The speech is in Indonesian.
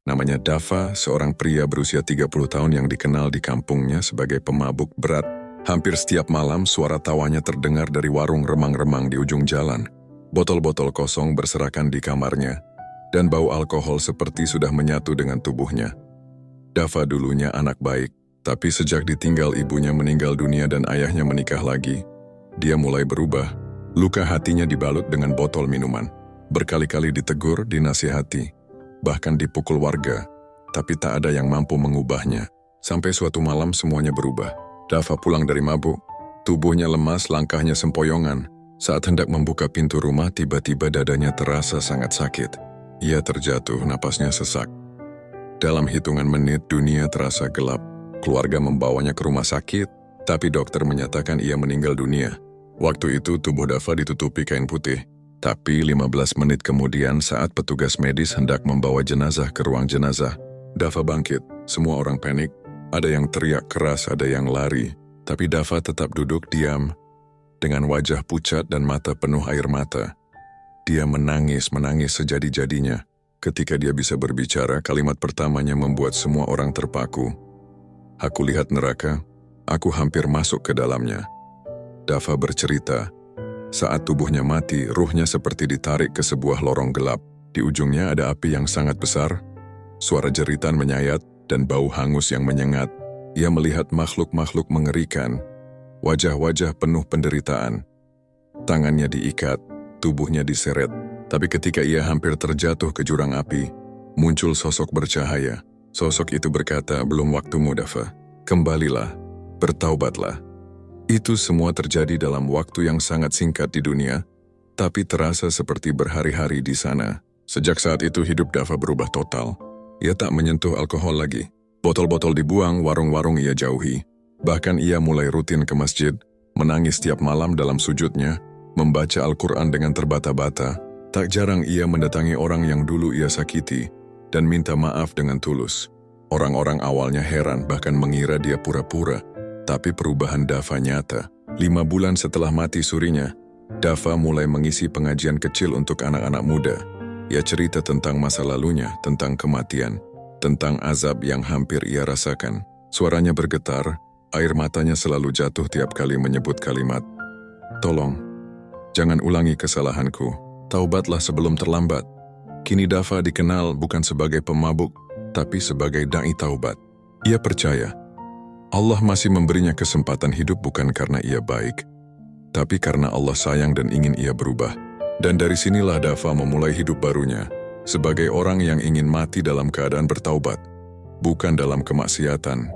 Namanya Dava, seorang pria berusia 30 tahun yang dikenal di kampungnya sebagai pemabuk berat. Hampir setiap malam suara tawanya terdengar dari warung remang-remang di ujung jalan. Botol-botol kosong berserakan di kamarnya, dan bau alkohol seperti sudah menyatu dengan tubuhnya. Dava dulunya anak baik, tapi sejak ditinggal ibunya meninggal dunia dan ayahnya menikah lagi, dia mulai berubah. Luka hatinya dibalut dengan botol minuman. Berkali-kali ditegur, dinasihati, bahkan dipukul warga, tapi tak ada yang mampu mengubahnya. Sampai suatu malam semuanya berubah. Dava pulang dari mabuk, tubuhnya lemas, langkahnya sempoyongan. Saat hendak membuka pintu rumah, tiba-tiba dadanya terasa sangat sakit. Ia terjatuh, napasnya sesak. Dalam hitungan menit, dunia terasa gelap. Keluarga membawanya ke rumah sakit, tapi dokter menyatakan ia meninggal dunia. Waktu itu tubuh Dava ditutupi kain putih. Tapi 15 menit kemudian saat petugas medis hendak membawa jenazah ke ruang jenazah, Dava bangkit. Semua orang panik. Ada yang teriak keras, ada yang lari. Tapi Dava tetap duduk diam, dengan wajah pucat dan mata penuh air mata. Dia menangis sejadi-jadinya. Ketika dia bisa berbicara, kalimat pertamanya membuat semua orang terpaku. Aku lihat neraka, aku hampir masuk ke dalamnya. Dava bercerita, saat tubuhnya mati, ruhnya seperti ditarik ke sebuah lorong gelap. Di ujungnya ada api yang sangat besar, suara jeritan menyayat, dan bau hangus yang menyengat. Ia melihat makhluk-makhluk mengerikan, wajah-wajah penuh penderitaan. Tangannya diikat, tubuhnya diseret. Tapi ketika ia hampir terjatuh ke jurang api, muncul sosok bercahaya. Sosok itu berkata, belum waktumu Dava, kembalilah, bertaubatlah. Itu semua terjadi dalam waktu yang sangat singkat di dunia, tapi terasa seperti berhari-hari di sana. Sejak saat itu hidup Dava berubah total. Ia tak menyentuh alkohol lagi. Botol-botol dibuang, warung-warung ia jauhi. Bahkan ia mulai rutin ke masjid, menangis setiap malam dalam sujudnya, membaca Al-Quran dengan terbata-bata. Tak jarang ia mendatangi orang yang dulu ia sakiti, dan minta maaf dengan tulus. Orang-orang awalnya heran, bahkan mengira dia pura-pura. Tapi perubahan Dava nyata. 5 bulan setelah mati surinya, Dava mulai mengisi pengajian kecil untuk anak-anak muda. Ia cerita tentang masa lalunya, tentang kematian, tentang azab yang hampir ia rasakan. Suaranya bergetar, air matanya selalu jatuh tiap kali menyebut kalimat, "Tolong, jangan ulangi kesalahanku, taubatlah sebelum terlambat." Kini Dava dikenal bukan sebagai pemabuk, tapi sebagai dai taubat. Ia percaya, Allah masih memberinya kesempatan hidup bukan karena ia baik, tapi karena Allah sayang dan ingin ia berubah. Dan dari sinilah Dava memulai hidup barunya, sebagai orang yang ingin mati dalam keadaan bertaubat, bukan dalam kemaksiatan,